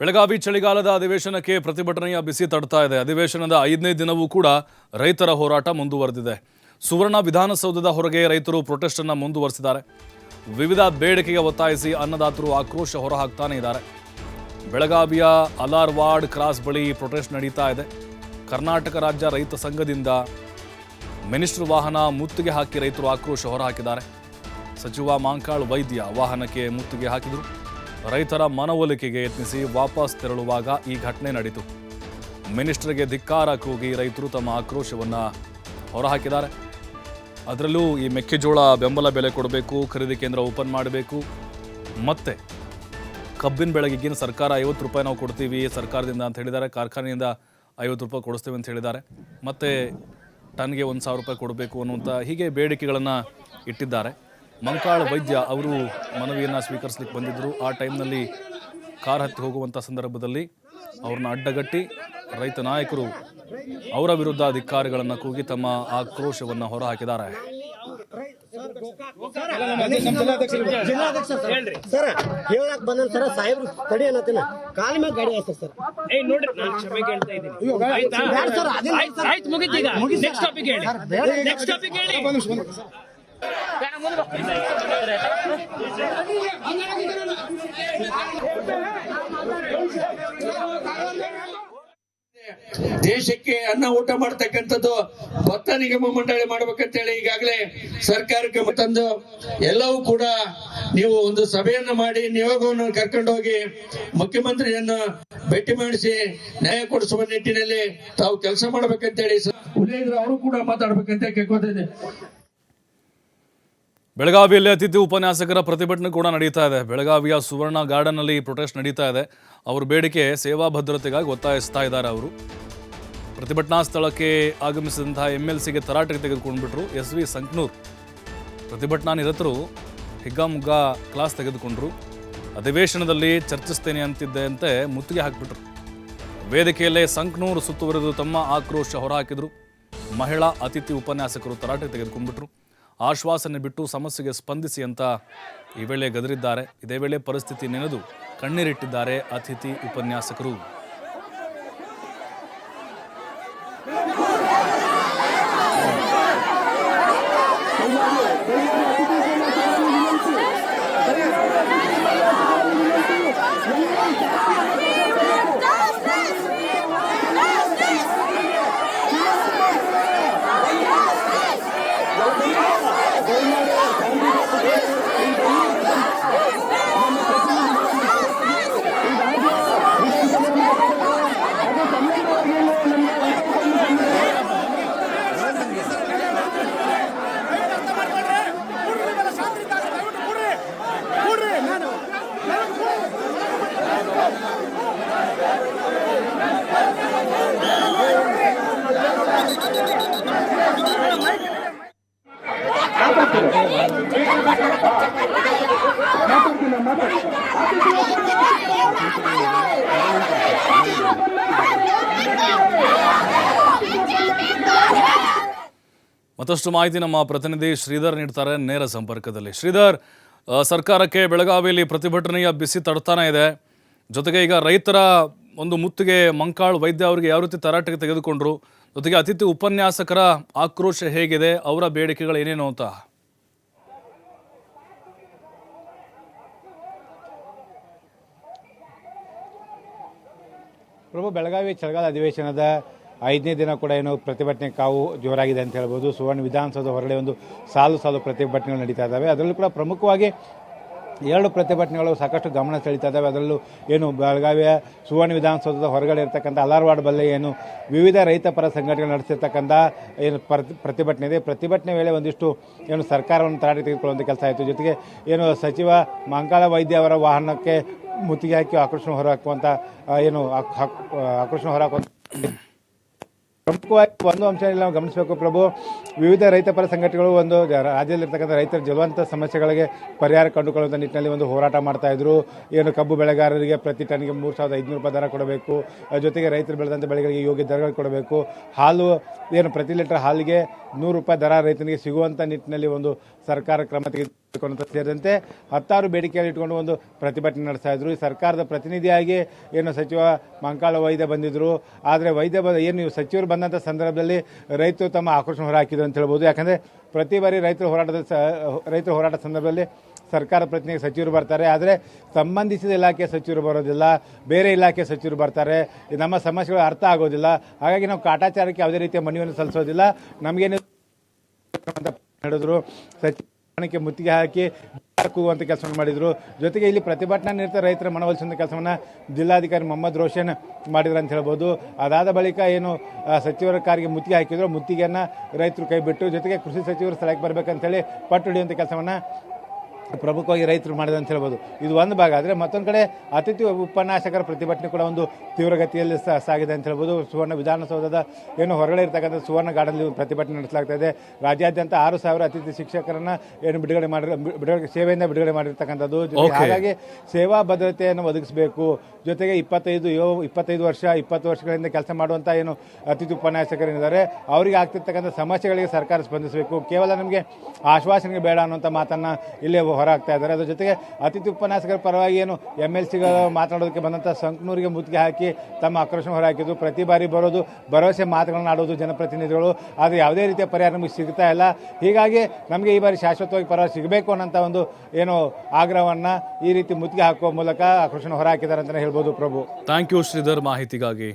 ಬೆಳಗಾವಿ ಚಳಿಗಾಲದ ಅಧಿವೇಶನಕ್ಕೆ ಪ್ರತಿಭಟನೆಯ ಬಿಸಿ ತಡ್ತಾ ಇದೆ. ಅಧಿವೇಶನದ 5ನೇ ದಿನವೂ ಕೂಡ ರೈತರ ಹೋರಾಟ ಮುಂದುವರೆದಿದೆ. ಸುವರ್ಣ ವಿಧಾನಸೌಧದ ಹೊರಗೆ ರೈತರು ಪ್ರೊಟೆಸ್ಟ್ ಅನ್ನು ಮುಂದುವರೆಸಿದ್ದಾರೆ. ವಿವಿಧ ಬೇಡಿಕೆಗೆ ಒತ್ತಾಯಿಸಿ ಅನ್ನದಾತರು ಆಕ್ರೋಶ ಹೊರಹಾಕ್ತಾನೆ ಇದ್ದಾರೆ. ಬೆಳಗಾವಿಯ ಅಲಾರ್ವಾಡ್ ಕ್ರಾಸ್ ಬಳಿ ಪ್ರೊಟೆಸ್ಟ್ ನಡೀತಾ ಇದೆ. ಕರ್ನಾಟಕ ರಾಜ್ಯ ರೈತ ಸಂಘದಿಂದ ಮಿನಿಸ್ಟರ್ ವಾಹನ ಮುತ್ತಿಗೆ ಹಾಕಿ ರೈತರು ಆಕ್ರೋಶ ಹೊರಹಾಕಿದ್ದಾರೆ. ಸಚಿವ ಮಾಂಕಾಳ್ ವೈದ್ಯ ವಾಹನಕ್ಕೆ ಮುತ್ತಿಗೆ ಹಾಕಿದರು. ರೈತರ ಮನವೊಲಿಕೆಗೆ ಯತ್ನಿಸಿ ವಾಪಸ್ ತೆರಳುವಾಗ ಈ ಘಟನೆ ನಡೆಯಿತು. ಮಿನಿಸ್ಟರ್ಗೆ ಧಿಕ್ಕಾರ ಕೂಗಿ ರೈತರು ತಮ್ಮ ಆಕ್ರೋಶವನ್ನು ಹೊರಹಾಕಿದ್ದಾರೆ. ಅದರಲ್ಲೂ ಈ ಮೆಕ್ಕೆಜೋಳ ಬೆಂಬಲ ಬೆಲೆ ಕೊಡಬೇಕು, ಖರೀದಿ ಕೇಂದ್ರ ಓಪನ್ ಮಾಡಬೇಕು, ಮತ್ತೆ ಕಬ್ಬಿನ ಬೆಳೆಗಿನ ಸರ್ಕಾರ 50 ರೂಪಾಯಿ ನಾವು ಕೊಡ್ತೀವಿ ಸರ್ಕಾರದಿಂದ ಅಂತ ಹೇಳಿದ್ದಾರೆ. ಕಾರ್ಖಾನೆಯಿಂದ 50 ರೂಪಾಯಿ ಕೊಡಿಸ್ತೀವಿ ಅಂತ ಹೇಳಿದ್ದಾರೆ. ಮತ್ತೆ ಟನ್ಗೆ 1000 ರೂಪಾಯಿ ಕೊಡಬೇಕು ಅನ್ನುವಂಥ ಹೀಗೆ ಬೇಡಿಕೆಗಳನ್ನು ಇಟ್ಟಿದ್ದಾರೆ. ಮಂಕಾಳ್ ವೈದ್ಯ ಅವರು ಮನವಿಯನ್ನು ಸ್ವೀಕರಿಸಲಿಕ್ಕೆ ಬಂದಿದ್ದರು. ಆ ಟೈಮ್ನಲ್ಲಿ ಕಾರ್ ಹತ್ತಿ ಹೋಗುವಂಥ ಸಂದರ್ಭದಲ್ಲಿ ಅವ್ರನ್ನ ಅಡ್ಡಗಟ್ಟಿ ರೈತ ನಾಯಕರು ಅವರ ವಿರುದ್ಧ ಅಧಿಕಾರಿಗಳನ್ನು ಕೂಗಿ ತಮ್ಮ ಆಕ್ರೋಶವನ್ನು ಹೊರಹಾಕಿದ್ದಾರೆ. ದೇಶಕ್ಕೆ ಅನ್ನ ಊಟ ಮಾಡ್ತಕ್ಕಂಥದ್ದು ಭತ್ತ ನಿಗಮ ಮಂಡಳಿ ಮಾಡ್ಬೇಕಂತೇಳಿ ಈಗಾಗಲೇ ಸರ್ಕಾರಕ್ಕೆ ತಂದು ಎಲ್ಲವೂ ಕೂಡ ನೀವು ಒಂದು ಸಭೆಯನ್ನು ಮಾಡಿ ನಿಯೋಗವನ್ನು ಕರ್ಕೊಂಡು ಹೋಗಿ ಮುಖ್ಯಮಂತ್ರಿಯನ್ನು ಭೇಟಿ ಮಾಡಿಸಿ ನ್ಯಾಯ ಕೊಡಿಸುವ ನಿಟ್ಟಿನಲ್ಲಿ ತಾವು ಕೆಲಸ ಮಾಡ್ಬೇಕಂತೇಳಿ ಉಳಿದ್ರೆ ಅವರು ಕೂಡ ಮಾತಾಡ್ಬೇಕಂತ ಕೇಳ್ಕೊತಿದ್ದೆ. ಬೆಳಗಾವಿಯಲ್ಲಿ ಅತಿಥಿ ಉಪನ್ಯಾಸಕರ ಪ್ರತಿಭಟನೆ ಕೂಡ ನಡೀತಾ ಇದೆ. ಬೆಳಗಾವಿಯ ಸುವರ್ಣ ಗಾರ್ಡನ್ನಲ್ಲಿ ಪ್ರೊಟೆಸ್ಟ್ ನಡೀತಾ ಇದೆ. ಅವ್ರ ಬೇಡಿಕೆ ಸೇವಾ ಭದ್ರತೆಗಾಗಿ ಒತ್ತಾಯಿಸ್ತಾ ಇದ್ದಾರೆ. ಅವರು ಪ್ರತಿಭಟನಾ ಸ್ಥಳಕ್ಕೆ ಆಗಮಿಸಿದಂತಹ MLCಗೆ ತರಾಟೆಗೆ ತೆಗೆದುಕೊಂಡ್ಬಿಟ್ರು. SV ಸಂಕನೂರ್ ಪ್ರತಿಭಟನಾ ನಿರತರು ಹಿಗ್ಗಾಮುಗ್ಗಾ ಕ್ಲಾಸ್ ತೆಗೆದುಕೊಂಡ್ರು. ಅಧಿವೇಶನದಲ್ಲಿ ಚರ್ಚಿಸ್ತೇನೆ ಅಂತಿದ್ದಂತೆ ಮುತ್ತಿಗೆ ಹಾಕಿಬಿಟ್ರು. ವೇದಿಕೆಯಲ್ಲೇ ಸಂಕನೂರ್ ಸುತ್ತುವರೆದು ತಮ್ಮ ಆಕ್ರೋಶ ಹೊರಹಾಕಿದ್ರು. ಮಹಿಳಾ ಅತಿಥಿ ಉಪನ್ಯಾಸಕರು ತರಾಟೆಗೆ ತೆಗೆದುಕೊಂಡ್ಬಿಟ್ರು. ಆಶ್ವಾಸನೆ ಬಿಟ್ಟು ಸಮಸ್ಯೆಗೆ ಸ್ಪಂದಿಸಿ ಅಂತ ಈ ವೇಳೆ ಗದರಿದ್ದಾರೆ. ಇದೇ ವೇಳೆ ಪರಿಸ್ಥಿತಿ ನೆನೆದು ಕಣ್ಣೀರಿಟ್ಟಿದ್ದಾರೆ ಅತಿಥಿ ಉಪನ್ಯಾಸಕರು. ಮತ್ತಷ್ಟು ಮಾಹಿತಿ ನಮ್ಮ ಪ್ರತಿನಿಧಿ ಶ್ರೀಧರ್ ನೀಡ್ತಾರೆ ನೇರ ಸಂಪರ್ಕದಲ್ಲಿ. ಶ್ರೀಧರ್, ಸರ್ಕಾರಕ್ಕೆ ಬೆಳಗಾವಿಯಲ್ಲಿ ಪ್ರತಿಭಟನೆಯ ಬಿಸಿ ತಡ್ತಾನೆ ಇದೆ. ಜೊತೆಗೆ ಈಗ ರೈತರ ಒಂದು ಮುತ್ತಿಗೆ ಮಂಕಾಳ್ ವೈದ್ಯ ಅವರಿಗೆ ಯಾವ ರೀತಿ ತರಾಟೆಗೆ ತೆಗೆದುಕೊಂಡ್ರು, ಜೊತೆಗೆ ಅತಿಥಿ ಉಪನ್ಯಾಸಕರ ಆಕ್ರೋಶ ಹೇಗಿದೆ, ಅವರ ಬೇಡಿಕೆಗಳು ಏನೇನು ಅಂತ? ಪ್ರಭು, ಬೆಳಗಾವಿ ಚಳಿಗಾಲ ಅಧಿವೇಶನದ 5ನೇ ದಿನ ಕೂಡ ಏನು ಪ್ರತಿಭಟನೆ ಕಾವು ಜೋರಾಗಿದೆ ಅಂತ ಹೇಳ್ಬೋದು. ಸುವರ್ಣ ವಿಧಾನಸೌಧ ಹೊರಗಡೆ ಒಂದು ಸಾಲು ಪ್ರತಿಭಟನೆಗಳು ನಡೀತಾ ಇದ್ದಾವೆ. ಅದರಲ್ಲೂ ಕೂಡ ಪ್ರಮುಖವಾಗಿ 2 ಪ್ರತಿಭಟನೆಗಳು ಸಾಕಷ್ಟು ಗಮನ ಸೆಳೀತಾ ಇದ್ದಾವೆ. ಅದರಲ್ಲೂ ಏನು ಬೆಳಗಾವಿಯ ಸುವರ್ಣ ವಿಧಾನಸೌಧದ ಹೊರಗಡೆ ಇರತಕ್ಕಂಥ ಅಲಾರ್ವಾಡ್ ಬಲ್ಲಿ ಏನು ವಿವಿಧ ರೈತ ಪರ ಸಂಘಟನೆಗಳು ನಡೆಸಿರ್ತಕ್ಕಂಥ ಏನು ಪ್ರತಿಭಟನೆ ಇದೆ. ಪ್ರತಿಭಟನೆ ವೇಳೆ ಒಂದಿಷ್ಟು ಏನು ಸರ್ಕಾರವನ್ನು ತರಾಟೆಗೆ ತೆಗೆದುಕೊಳ್ಳುವಂಥ ಕೆಲಸ ಆಯಿತು. ಜೊತೆಗೆ ಏನು ಸಚಿವ ಮಂಕಾಳ ವೈದ್ಯ ಅವರ ವಾಹನಕ್ಕೆ ಮುತ್ತಿಗೆ ಹಾಕಿ ಆಕ್ರೋಶ ಹೊರಹಾಕುವಂಥ ಪ್ರಮುಖವಾಗಿ ಒಂದು ಅಂಶ ನಾವು ಗಮನಿಸಬೇಕು ಪ್ರಭು. ವಿವಿಧ ರೈತ ಪರ ಸಂಘಟನೆಗಳು ಒಂದು ರಾಜ್ಯದಲ್ಲಿರ್ತಕ್ಕಂಥ ರೈತರ ಜ್ವಲಂತ ಸಮಸ್ಯೆಗಳಿಗೆ ಪರಿಹಾರ ಕಂಡುಕೊಳ್ಳುವಂಥ ನಿಟ್ಟಿನಲ್ಲಿ ಒಂದು ಹೋರಾಟ ಮಾಡ್ತಾ ಇದ್ರು. ಏನು ಕಬ್ಬು ಬೆಳೆಗಾರರಿಗೆ ಪ್ರತಿ ಟನ್ಗೆ 3500 ರೂಪಾಯಿ ದರ ಕೊಡಬೇಕು, ಜೊತೆಗೆ ರೈತರು ಬೆಳೆದಂಥ ಬೆಳೆಗಳಿಗೆ ಯೋಗ್ಯ ದರಗಳು ಕೊಡಬೇಕು, ಹಾಲು ಏನು ಪ್ರತಿ ಲೀಟರ್ ಹಾಲಿಗೆ 100 ರೂಪಾಯಿ ದರ ರೈತನಿಗೆ ಸಿಗುವಂಥ ನಿಟ್ಟಿನಲ್ಲಿ ಒಂದು ಸರ್ಕಾರ ಕ್ರಮ ತೆಗೆದು ಅಂತ ಸೇರಿದಂತೆ ಹತ್ತಾರು ಬೇಡಿಕೆಗಳು ಇಟ್ಕೊಂಡು ಒಂದು ಪ್ರತಿಭಟನೆ ನಡೆಸ್ತಾ ಇದ್ರು. ಈ ಸರ್ಕಾರದ ಪ್ರತಿನಿಧಿಯಾಗಿ ಏನು ಸಚಿವ ಮಂಕಾಳ ವೈದ್ಯ ಬಂದಿದ್ರು. ಆದರೆ ಏನು ಸಚಿವರು ಬಂದಂಥ ಸಂದರ್ಭದಲ್ಲಿ ರೈತರು ತಮ್ಮ ಆಕ್ರೋಶ ಹೊರಹಾಕಿದ್ರು ಅಂತ ಹೇಳ್ಬೋದು. ಯಾಕಂದರೆ ಪ್ರತಿ ಬಾರಿ ರೈತರ ಹೋರಾಟ ಸಂದರ್ಭದಲ್ಲಿ ಸರ್ಕಾರ ಪ್ರತಿನಿಧಿ ಸಚಿವರು ಬರ್ತಾರೆ, ಆದರೆ ಸಂಬಂಧಿಸಿದ ಇಲಾಖೆ ಸಚಿವರು ಬರೋದಿಲ್ಲ, ಬೇರೆ ಇಲಾಖೆ ಸಚಿವರು ಬರ್ತಾರೆ. ನಮ್ಮ ಸಮಸ್ಯೆಗಳು ಅರ್ಥ ಆಗೋದಿಲ್ಲ. ಹಾಗಾಗಿ ನಾವು ಕಾಟಾಚಾರಕ್ಕೆ ಯಾವುದೇ ರೀತಿಯ ಮನವಿಯನ್ನು ಸಲ್ಲಿಸೋದಿಲ್ಲ. ನಮಗೇನು ಹೇಳಿದ್ರು ಸಚಿವಕ್ಕೆ ಮುತ್ತಿಗೆ ಹಾಕಿ ಕೂಗುವಂಥ ಕೆಲಸವನ್ನು ಮಾಡಿದರು. ಜೊತೆಗೆ ಇಲ್ಲಿ ಪ್ರತಿಭಟನಾ ನಿರತ ರೈತರ ಮನವೊಲಿಸುವಂಥ ಕೆಲಸವನ್ನು ಜಿಲ್ಲಾಧಿಕಾರಿ ಮೊಹಮ್ಮದ್ ರೋಷನ್ ಮಾಡಿದ್ರು ಅಂತ ಹೇಳ್ಬೋದು. ಅದಾದ ಬಳಿಕ ಏನು ಸಚಿವರ ಕಾರಿಗೆ ಮುತ್ತಿಗೆ ಹಾಕಿದ್ರು, ಮುತ್ತಿಗೆಯನ್ನು ರೈತರು ಕೈ ಬಿಟ್ಟು, ಜೊತೆಗೆ ಕೃಷಿ ಸಚಿವರು ಸ್ಥಳಕ್ಕೆ ಬರಬೇಕಂತೇಳಿ ಪಟ್ಟು ಹಿಡಿಯುವಂಥ ಕೆಲಸವನ್ನು ಪ್ರಮುಖವಾಗಿ ರೈತರು ಮಾಡಿದೆ ಅಂತ ಹೇಳ್ಬೋದು. ಇದು ಒಂದು ಭಾಗ. ಆದರೆ ಮತ್ತೊಂದು ಕಡೆ ಅತಿಥಿ ಉಪನ್ಯಾಸಕರ ಪ್ರತಿಭಟನೆ ಕೂಡ ಒಂದು ತೀವ್ರಗತಿಯಲ್ಲಿ ಸಾಗಿದೆ ಅಂತ ಹೇಳ್ಬೋದು. ಸುವರ್ಣ ವಿಧಾನಸೌಧದ ಏನು ಹೊರಗಡೆ ಇರ್ತಕ್ಕಂಥ ಸುವರ್ಣ ಗಾರ್ಡನ್ಲಿ ಪ್ರತಿಭಟನೆ ನಡೆಸಲಾಗ್ತಾ ಇದೆ. ರಾಜ್ಯಾದ್ಯಂತ 6,000 ಅತಿಥಿ ಶಿಕ್ಷಕರನ್ನು ಏನು ಸೇವೆಯಿಂದ ಬಿಡುಗಡೆ ಮಾಡಿರ್ತಕ್ಕಂಥದ್ದು. ಹಾಗಾಗಿ ಸೇವಾ ಭದ್ರತೆಯನ್ನು ಒದಗಿಸಬೇಕು. ಜೊತೆಗೆ 20 ವರ್ಷಗಳಿಂದ ಕೆಲಸ ಮಾಡುವಂಥ ಏನು ಅತಿಥಿ ಉಪನ್ಯಾಸಕರೇನಿದ್ದಾರೆ ಅವರಿಗೆ ಆಗ್ತಿರ್ತಕ್ಕಂಥ ಸಮಸ್ಯೆಗಳಿಗೆ ಸರ್ಕಾರ ಸ್ಪಂದಿಸಬೇಕು. ಕೇವಲ ನಮಗೆ ಆಶ್ವಾಸನೆಗೆ ಬೇಡ ಅನ್ನುವಂಥ ಮಾತನ್ನು ಇಲ್ಲೇ ಹೊರಹಾಕ್ತಾ ಇದ್ದಾರೆ. ಅದ್ರ ಜೊತೆಗೆ ಅತಿಥಿ ಉಪನ್ಯಾಸಕರ ಪರವಾಗಿ ಏನು MLCಗಳು ಮಾತನಾಡೋದಕ್ಕೆ ಬಂದಂಥ ಸಂಕನೂರಿಗೆ ಮುತ್ತಿಗೆ ಹಾಕಿ ತಮ್ಮ ಆಕ್ರೋಶ ಹೊರಹಾಕಿದ್ರು. ಪ್ರತಿ ಬಾರಿ ಬರೋದು, ಭರವಸೆ ಮಾತುಗಳನ್ನು ಆಡೋದು ಜನಪ್ರತಿನಿಧಿಗಳು, ಆದರೆ ಯಾವುದೇ ರೀತಿಯ ಪರಿಹಾರ ನಮಗೆ ಸಿಗ್ತಾ ಇಲ್ಲ. ಹೀಗಾಗಿ ನಮಗೆ ಈ ಬಾರಿ ಶಾಶ್ವತವಾಗಿ ಪರಿಹಾರ ಸಿಗಬೇಕು ಅನ್ನೋಂಥ ಒಂದು ಏನು ಆಗ್ರಹವನ್ನು ಈ ರೀತಿ ಮುತ್ತಿಗೆ ಹಾಕುವ ಮೂಲಕ ಆಕ್ರೋಶ ಹೊರಹಾಕಿದ್ದಾರೆ ಅಂತಲೇ ಹೇಳ್ಬೋದು. ಪ್ರಭು, ಥ್ಯಾಂಕ್ ಯು ಶ್ರೀಧರ್ ಮಾಹಿತಿಗಾಗಿ.